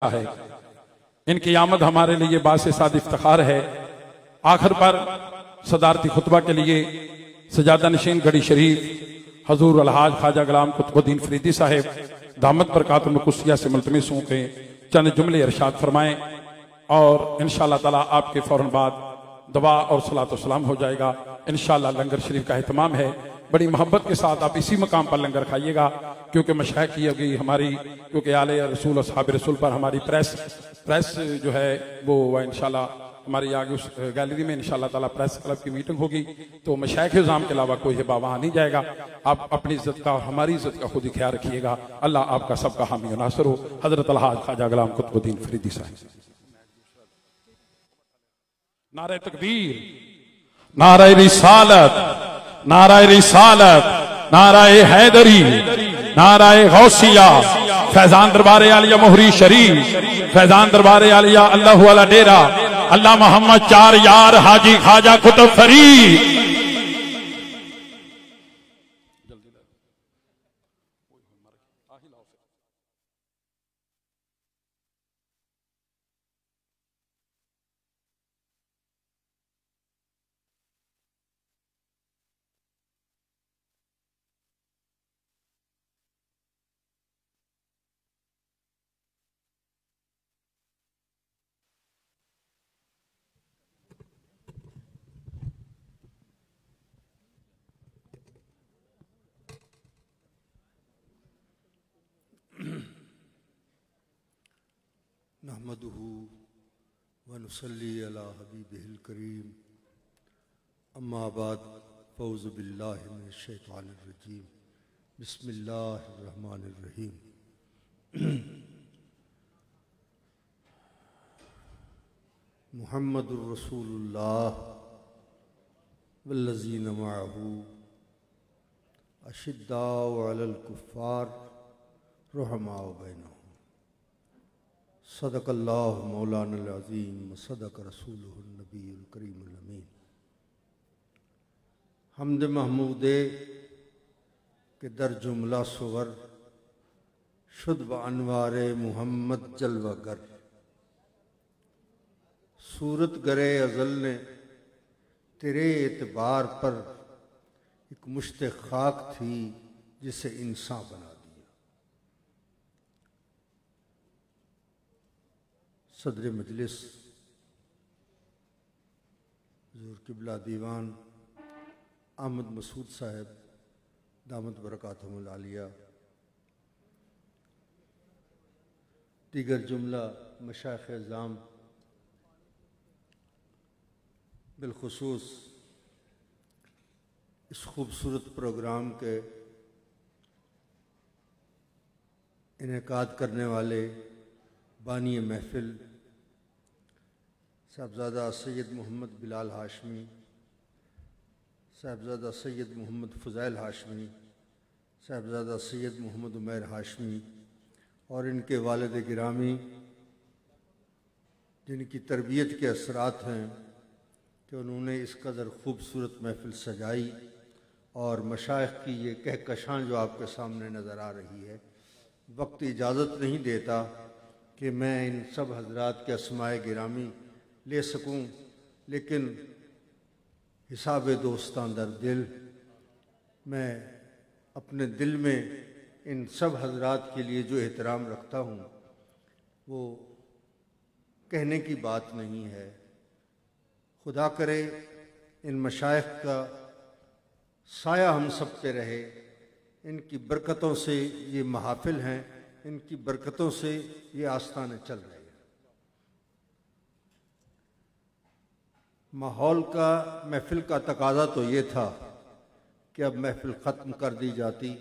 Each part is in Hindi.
है। इनकी आमद हमारे लिए बासे साद इफ्तिखार है। आखिर पर सदारती खुतबा के लिए सजादा नशीन गढ़ी शरीफ हजूर अलहाज ख्वाजा गुलाम कुतुबुद्दीन फरीदी साहब दामद बरकातुहुल कुद्सिया से मुल्तमिस हूं के चंद जुमले इरशाद फरमाएं और इंशाअल्लाह ताला आपके फौरन बाद दुआ और सलात व सलाम हो जाएगा। इंशाअल्लाह लंगर शरीफ का एहतमाम है। बड़ी मोहब्बत के साथ आप इसी मकाम पर लंगर खाइएगा, क्योंकि मशाइख की होगी हमारी, क्योंकि आले रसूल और साहब रसूल पर हमारी प्रेस जो है वो इंशाअल्लाह हमारी आगे उस गैलरी में इंशाअल्लाह ताला प्रेस क्लब की मीटिंग होगी, तो मशाइख निज़ाम के अलावा कोई हिबा वहां नहीं जाएगा। आप अपनी इज्जत का और हमारी इज्जत का खुद ही ख्याल रखिएगा। अल्लाह आपका सबका हामी और नासर हो। हजरत अलहाज ख्वाजा गुलाम कुतुबुद्दीन फरीदी साहब। नारे तकबीर, नारे रिसालत, नारे रिसालत, नारे हैदरी, नारे गौसिया, फैजान दरबारे आलिया मोहरी शरीफ, फैजान दरबारे आलिया अल्लाह वाला डेरा, अल्लाह मोहम्मद चार यार हाजी ख्वाजा कुतुब फरीद। नहमदुहु व नुसल्ली अला हबीबिहिल करीम, अम्मा बाद, फ़ौज़ु बिल्लाहि मिनश शैतानिर रजीम, बिस्मिल्लाहिर रहमानिर रहीम। मुहम्मदुर रसूलुल्लाह वल्लज़ीना मअहू अशिद्दाउ अलल कुफ़्फ़ार रुहमाउ बैनहुम। सदक़ल्लाहु मौलानल अज़ीम, सदक़ रसूलुहुन नबीयुल करीमुल अमीन। हम्द महमूदे के दर जुमला सुवर शुद्ध ब अनवारे मुहम्मद जलवागर। सूरत गरे अज़ल ने तेरे एतबार पर एक मुश्ते खाक थी जिसे इंसान बना दिया। सदर मजलिस हुज़ूर किबला दीवान अहमद मसूद साहब दामद बरकातुहुल आलिया, दीगर जुमला मशाइख़ अज़ाम, बिलखुसूस इस खूबसूरत प्रोग्राम के इनेकाद करने वाले बानी महफिल साहबजादा सैयद मोहम्मद बिलाल हाशमी, साहबजादा सैयद मोहम्मद फ़ुज़ैल हाशमी, साहबजादा सैयद मोहम्मद उमैर हाशमी और इनके वालिद गिरामी, जिनकी तरबियत के असरात हैं कि उन्होंने इस कदर खूबसूरत महफिल सजाई। और मशाइख की ये कहकशां जो आपके सामने नज़र आ रही है, वक्त इजाज़त नहीं देता कि मैं इन सब हजरात के अस्माए गिरामी ले सकूं, लेकिन हिसाब दोस्तां दर दिल मैं अपने दिल में इन सब हजरात के लिए जो एहतराम रखता हूँ वो कहने की बात नहीं है। खुदा करे इन मशाइख का साया हम सब पे रहे। इनकी बरकतों से ये महाफिल हैं, इनकी बरकतों से ये आस्थाने चल रहे हैं। माहौल का, महफिल का तकाजा तो ये था कि अब महफिल ख़त्म कर दी जाती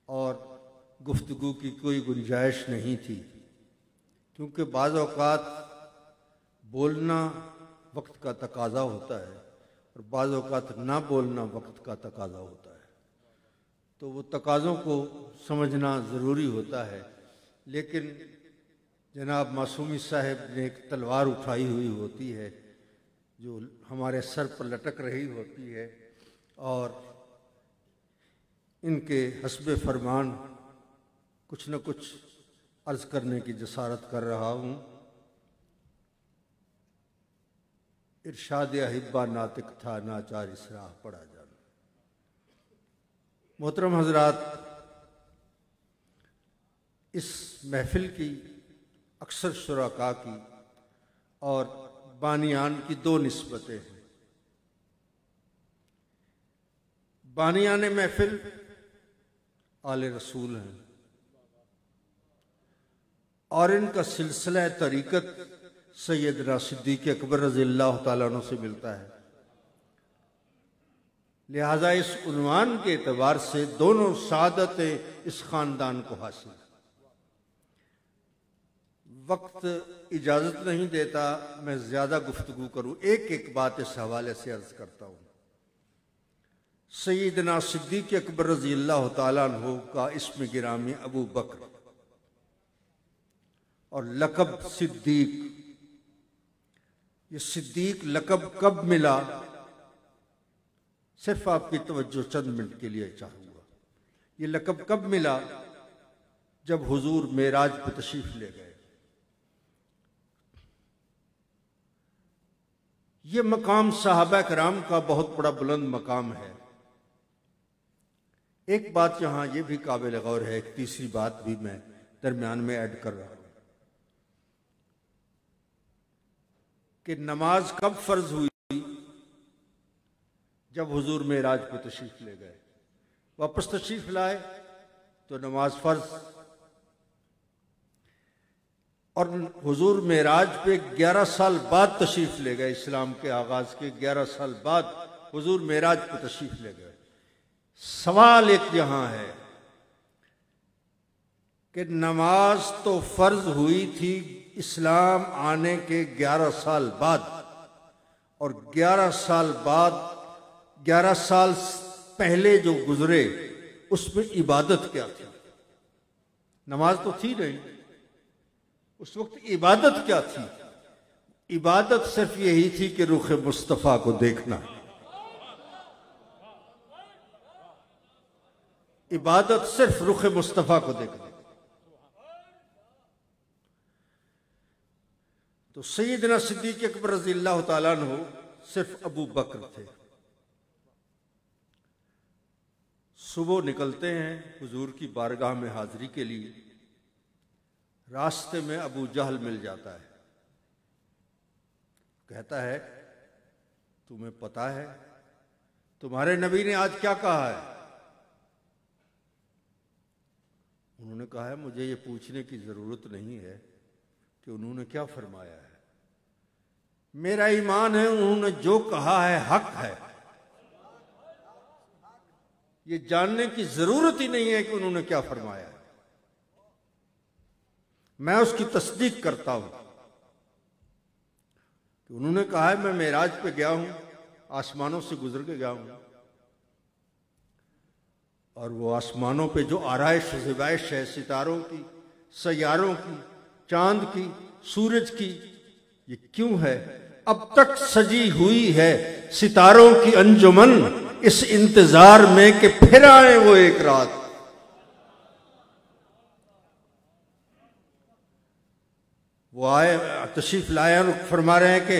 और गुफ्तगू की कोई गुंजाइश नहीं थी, क्योंकि बाज़ औक़ात बोलना वक्त का तकाजा होता है और बाज़ औक़ात ना बोलना वक्त का तकाजा होता है। तो वो तकाज़ों को समझना ज़रूरी होता है। लेकिन जनाब मासूमी साहब ने एक तलवार उठाई हुई होती है जो हमारे सर पर लटक रही होती है और इनके हस्बे फरमान कुछ न कुछ अर्ज करने की जसारत कर रहा हूं। इरशाद अहिब्बा नातिक था नाचार इस राह पड़ा जाना। मोहतरम हजरात, इस महफिल की अक्सर शुराका की और बानियान की दो निस्बतें हैं। बानियान महफिल आले रसूल हैं और इनका सिलसिला तरीकत सैयदना सिद्दीक़ अकबर रज़ियल्लाहु ताला अन्हु से मिलता है। लिहाजा इस उन्वान के एतबार से दोनों सादतें इस खानदान को हासिल। वक्त इजाजत नहीं देता मैं ज्यादा गुफ्तगू करूं, एक एक बात इस हवाले से अर्ज करता हूं। सैयदना सिद्दीक़ अकबर रज़ियल्लाहु ताला अन्हु का इस्म गिरामी अबू बकर और लक़ब सिद्दीक। ये सिद्दीक लक़ब कब मिला, सिर्फ आपकी तवज्जो चंद मिनट के लिए चाहूंगा। ये लक़ब कब मिला, जब हुजूर मेराज पर तशरीफ ले गए। ये मकाम सहाबा कराम का बहुत बड़ा बुलंद मकाम है। एक बात यहां यह भी काबिल गौर है, एक तीसरी बात भी मैं दरमियान में ऐड कर रहा हूं कि नमाज कब फर्ज हुई, जब हुजूर मेराज पे तशरीफ ले गए। वापस तशरीफ लाए तो नमाज फर्ज, और हुजूर मेराज पे 11 साल बाद तशरीफ ले गए। इस्लाम के आगाज के 11 साल बाद हुजूर मेराज पे तशरीफ ले गए। सवाल एक यहां है कि नमाज तो फर्ज हुई थी इस्लाम आने के 11 साल बाद, और 11 साल बाद 11 साल पहले जो गुजरे उसमें इबादत क्या थी? नमाज तो थी नहीं, उस वक्त इबादत क्या थी? इबादत सिर्फ यही थी कि रुख मुस्तफा को देखना। इबादत सिर्फ रुख मुस्तफा को देखना। तो सैयदना सिद्दीक़ अकबर रज़ियल्लाहु ताला अन्हु सिर्फ अबू बकर थे। सुबह निकलते हैं हुजूर की बारगाह में हाजिरी के लिए। रास्ते में अबू जहल मिल जाता है। कहता है, तुम्हें पता है तुम्हारे नबी ने आज क्या कहा है? उन्होंने कहा है, मुझे ये पूछने की जरूरत नहीं है कि उन्होंने क्या फरमाया है। मेरा ईमान है उन्होंने जो कहा है हक है। ये जानने की जरूरत ही नहीं है कि उन्होंने क्या फरमाया है। मैं उसकी तस्दीक करता हूं कि उन्होंने कहा है मैं मेराज पे गया हूं, आसमानों से गुजर के गया हूं, और वो आसमानों पे जो आराइश ज़िबाइश है सितारों की, सैयारों की, चांद की, सूरज की, ये क्यों है? अब तक सजी हुई है सितारों की अंजुमन, इस इंतजार में कि फिर आए वो एक रात। वो आए, तशरीफ लाए, फरमा रहे हैं कि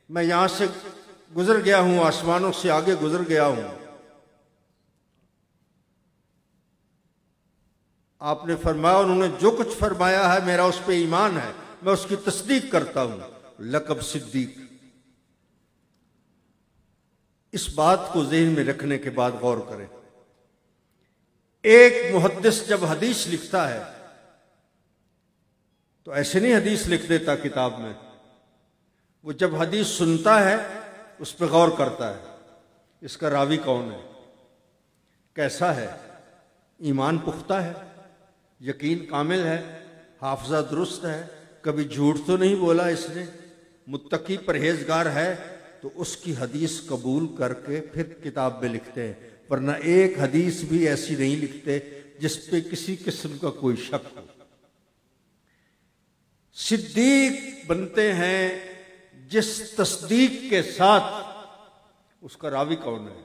मैं यहां से गुजर गया हूं, आसमानों से आगे गुजर गया हूं। आपने फरमाया, उन्होंने जो कुछ फरमाया है मेरा उस पर ईमान है, मैं उसकी तस्दीक करता हूं। लक़ब सिद्दीक। इस बात को ज़हन में रखने के बाद गौर करें। एक मुहद्दिस जब हदीस लिखता है तो ऐसे नहीं हदीस लिख देता किताब में। वो जब हदीस सुनता है उस पर गौर करता है, इसका रावी कौन है, कैसा है, ईमान पुख्ता है, यकीन कामिल है, हाफजा दुरुस्त है, कभी झूठ तो नहीं बोला इसने, मुत्तकी परहेजगार है, तो उसकी हदीस कबूल करके फिर किताब में लिखते हैं। वरना एक हदीस भी ऐसी नहीं लिखते जिस पे किसी किस्म का कोई शक हो। सिद्दीक बनते हैं जिस तस्दीक के साथ। उसका रावी कौन है?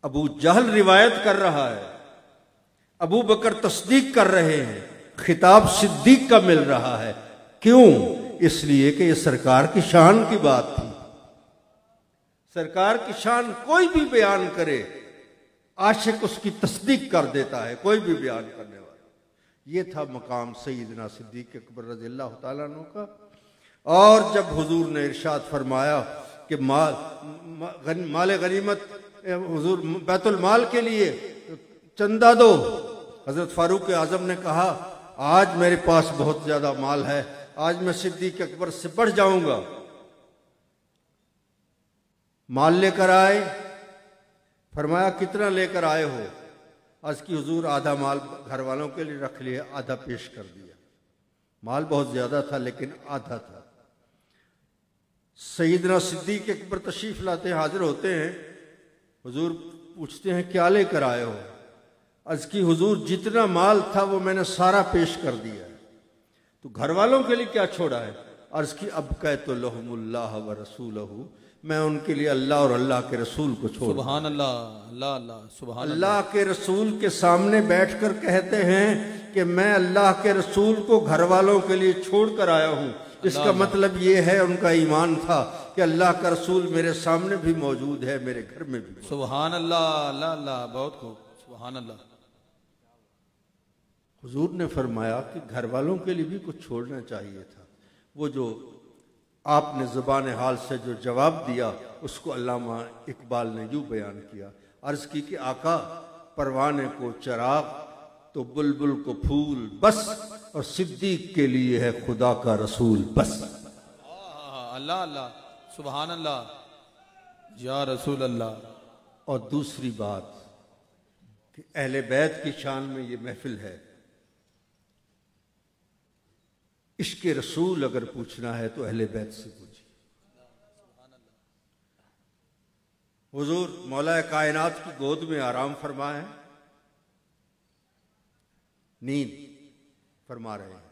अबू जहल रिवायत कर रहा है अबू बकर तस्दीक कर रहे हैं, खिताब सिद्दीक का मिल रहा है। क्यों? इसलिए कि यह सरकार की शान की बात थी। सरकार की शान कोई भी बयान करे, आशिक उसकी तस्दीक कर देता है, कोई भी बयान करने वाला। ये था मकाम सैयदना सिद्दीक अकबर रज़ियल्लाहु ताला अन्हु का। और जब हुजूर ने इरशाद फरमाया कि माल गनीमत हुजूर बैतुल माल के लिए चंदा दो, हजरत फारूक आजम ने कहा आज मेरे पास बहुत ज्यादा माल है, आज मैं सिद्दीक अकबर से बढ़ जाऊंगा। माल लेकर आए, फरमाया कितना लेकर आए हो? आज की हुजूर आधा माल घर वालों के लिए रख लिया, आधा पेश कर दिया। माल बहुत ज्यादा था लेकिन आधा था। सैयदना सिद्दीक अकबर तशरीफ लाते हाजिर होते हैं, हुजूर पूछते हैं क्या लेकर आए हो? अर्ज की हुजूर जितना माल था वो मैंने सारा पेश कर दिया है, तो घर वालों के लिए क्या छोड़ा है? अर्ज की अब कह तो लहुमुल्लाह व रसूलहू, मैं उनके लिए अल्लाह और अल्लाह के रसूल को छोड़। सुभान अल्लाह, अल्लाह अल्लाह, सुभान अल्लाह के रसूल के सामने बैठकर कहते हैं कि मैं अल्लाह के रसूल को घर वालों के लिए छोड़ कर आया हूं। इसका मतलब ये है उनका ईमान था कि अल्लाह का रसूल मेरे सामने भी मौजूद है, मेरे घर में भी। सुभान अल्लाह, अल्लाह अल्लाह, बहुत खूब, सुभान अल्लाह। हुजूर ने फरमाया कि घर वालों के लिए भी कुछ छोड़ना चाहिए था। वो जो आपने ज़ुबान हाल से जो जवाब दिया उसको अल्लामा इकबाल ने यूं बयान किया। अर्ज की कि आका परवाने को चराग तो बुलबुल को फूल बस, और सिद्दीक के लिए है खुदा का रसूल बस। अल्लाह अल्लाह, सुभान अल्लाह, या रसूल अल्लाह। और दूसरी बात कि अहले बैत की शान में ये महफिल है। इश्क़ रसूल अगर पूछना है तो अहले बैत से पूछिए। हुजूर मौला कायनात की गोद में आराम फरमा है, नींद फरमा रहे हैं,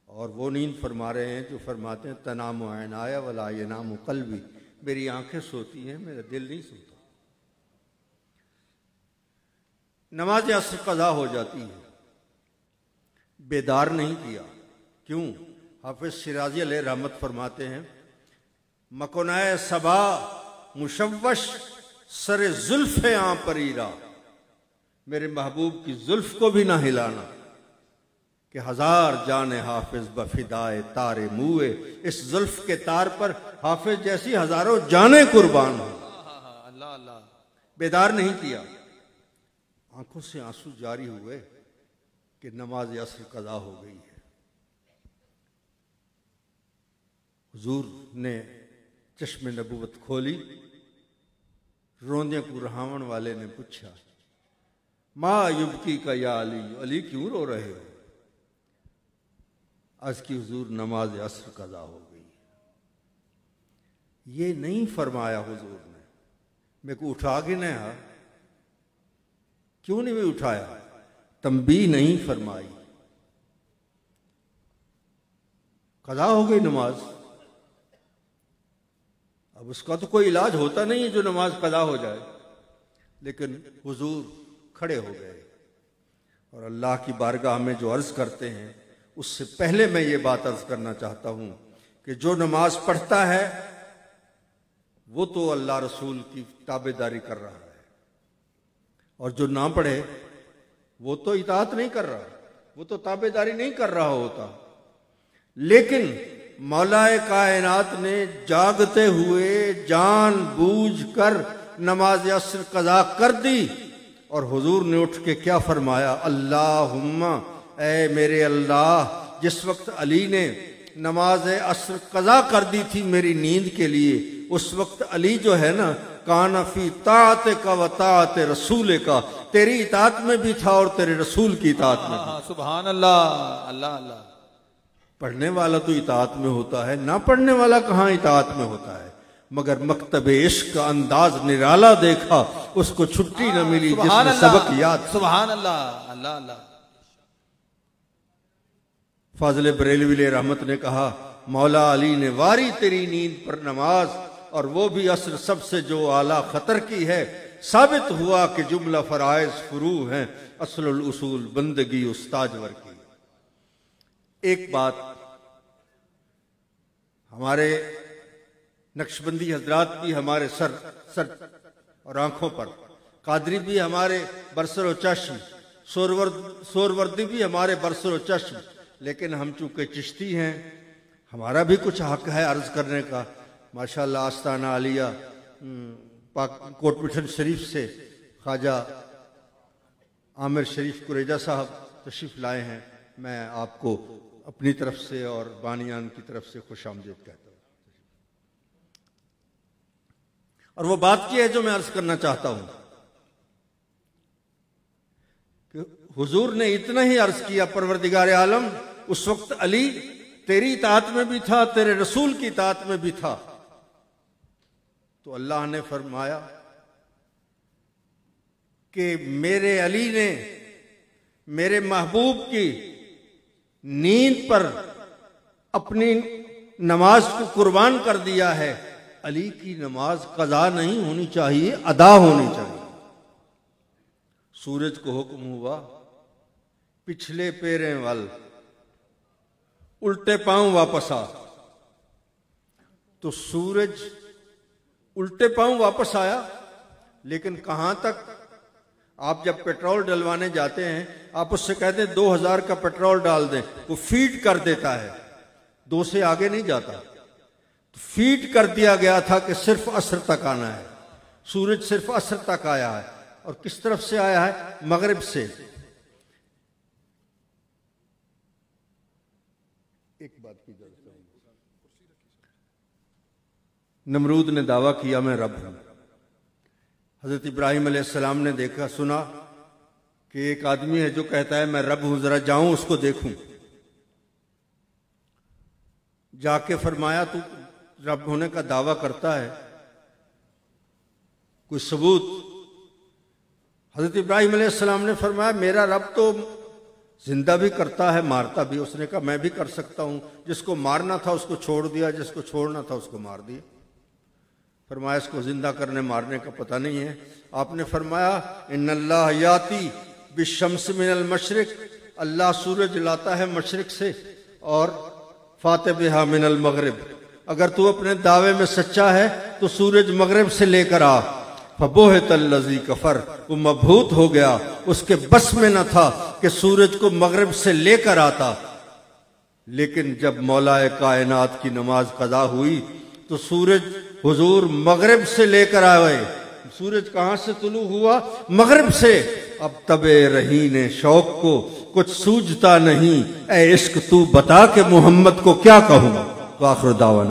और वो नींद फरमा रहे हैं जो फरमाते हैं तनाम ऐनाया वला यनाम क़ल्बी, मेरी आंखें सोती हैं, मेरा दिल नहीं सोता। नमाज असर कज़ा हो जाती है, बेदार नहीं किया। क्यों? हाफिज शिराजी अलैहि रहमत फरमाते हैं मकोनाए सबा मुशव्वश सरे जुल्फ आ परीरा, मेरे महबूब की जुल्फ को भी ना हिलाना कि हजार जाने हाफिज बफिदाए तारे मुए, इस जुल्फ के तार पर हाफिज जैसी हजारों जाने कुर्बान हो। अल्लाह अल्लाह। बेदार नहीं किया, आंखों से आंसू जारी हुए कि नमाज असर कज़ा हो गई है। हुजूर ने चश्मे नबूवत खोली, रोंदे को रहावण वाले ने पूछा माँ युबकी का या अली, अली क्यों रो रहे हो? आज की हुजूर नमाज असर कज़ा हो गई। ये नहीं फरमाया हुजूर ने मेरे को उठा के नया, क्यों नहीं उठाया? तंबीह नहीं फरमाई, कज़ा हो गई नमाज। अब उसका तो कोई इलाज होता नहीं है जो नमाज कज़ा हो जाए, लेकिन हुजूर खड़े हो गए और अल्लाह की बारगाह में जो अर्ज करते हैं उससे पहले मैं ये बात अर्ज करना चाहता हूं कि जो नमाज पढ़ता है वो तो अल्लाह रसूल की ताबेदारी कर रहा है, और जो ना पढ़े वो तो इताअत नहीं कर रहा, वो तो ताबेदारी नहीं कर रहा होता। लेकिन मौलाए कायनात ने जागते हुए जान बूझ कर नमाज असर कज़ा कर दी, और हुजूर ने उठ के क्या फरमाया? अल्लाहुम्मा, ऐ मेरे अल्लाह, जिस वक्त अली ने नमाज असर कज़ा कर दी थी मेरी नींद के लिए, उस वक्त अली जो है ना काना फी ताअत का व ताअत रसूल का, तेरी इताअत में भी था और तेरे रसूल की इताअत में भी। सुभान अल्लाह, अल्लाह अल्लाह। पढ़ने वाला तो इताअत में होता है, ना पढ़ने वाला कहाँ इताअत में होता है। मगर मकतब इश्क का अंदाज निराला देखा, उसको छुट्टी न मिली जिसने सबक याद। सुभान अल्लाह, अल्लाह अल्लाह। फाज़िल बरेलवी रहमत ने कहा मौला अली ने वारी तेरी नींद पर नमाज, और वो भी असर सबसे जो आला खतर की है, साबित हुआ कि जुमला फराइज फुरू हैं, असलुल उसूल बंदगी उस्ताजवर की। एक बात हमारे नक्शबंदी हजरात भी हमारे सर और आंखों पर, कादरी भी हमारे बरसर चश्म, सोरवर्दी भी हमारे बरसर चश्म, लेकिन हम चूंकि चिश्ती हैं हमारा भी कुछ हक है अर्ज करने का। माशाअल्लाह आस्ताना आलिया कोटमिठन शरीफ से ख्वाजा आमिर शरीफ कुरेजा साहब तशरीफ लाए हैं। मैं आपको अपनी तरफ से और बानियान की तरफ से खुश आमदीद कहता हूँ। और वो बात की है जो मैं अर्ज करना चाहता हूं कि हुजूर ने इतना ही अर्ज किया, परवरदिगार आलम उस वक्त अली तेरी इताअत में भी था, तेरे रसूल की इताअत में भी था। तो अल्लाह ने फरमाया कि मेरे अली ने मेरे महबूब की नींद पर अपनी नमाज को कुर्बान कर दिया है। अली की नमाज कज़ा नहीं होनी चाहिए, अदा होनी चाहिए। सूरज को हुक्म हुआ पिछले पैरें वाल उल्टे पांव वापस आ, तो सूरज उल्टे पांव वापस आया। लेकिन कहां तक? आप जब पेट्रोल डलवाने जाते हैं आप उससे कहते हैं 2000 का पेट्रोल डाल दें, वो फीड कर देता है, 2 से आगे नहीं जाता। तो फीड कर दिया गया था कि सिर्फ असर तक आना है। सूरज सिर्फ असर तक आया है। और किस तरफ से आया है? मगरिब से। एक बात की जरूरत है, नमरूद ने दावा किया मैं रब हूं। हजरत इब्राहिम अलैहिस्सलाम ने देखा सुना कि एक आदमी है जो कहता है मैं रब हूं, जरा जाऊं उसको देखूं। जाके फरमाया तू रब होने का दावा करता है, कोई सबूत? हजरत इब्राहिम अलैहिस्सलाम ने फरमाया मेरा रब तो जिंदा भी करता है, मारता भी। उसने कहा मैं भी कर सकता हूं। जिसको मारना था उसको छोड़ दिया, जिसको छोड़ना था उसको मार दिया। फरमाया इसको जिंदा करने मारने का पता नहीं है। आपने फरमाया इन्नल्लाह याती बिशम्स मिनल मशरिक, अल्लाह सूरज लाता है मशरिक से और फाते बिहा मिनल मगरिब। अगर तू अपने दावे में सच्चा है तो सूरज मगरिब से लेकर आ। फबोहतल्लज़ी कफर, वो मबहूत हो गया, उसके बस में न था कि सूरज को मगरिब से लेकर आता। लेकिन जब मौलाए कायनात की नमाज कदा हुई तो सूरज हुजूर मगरिब से लेकर आए। सूरज कहां से तुलू हुआ? मगरिब से। अब तबे रही ने शौक को कुछ सूझता नहीं, ऐ इश्क तू बता के मोहम्मद को क्या कहूं। वाखिर दावा।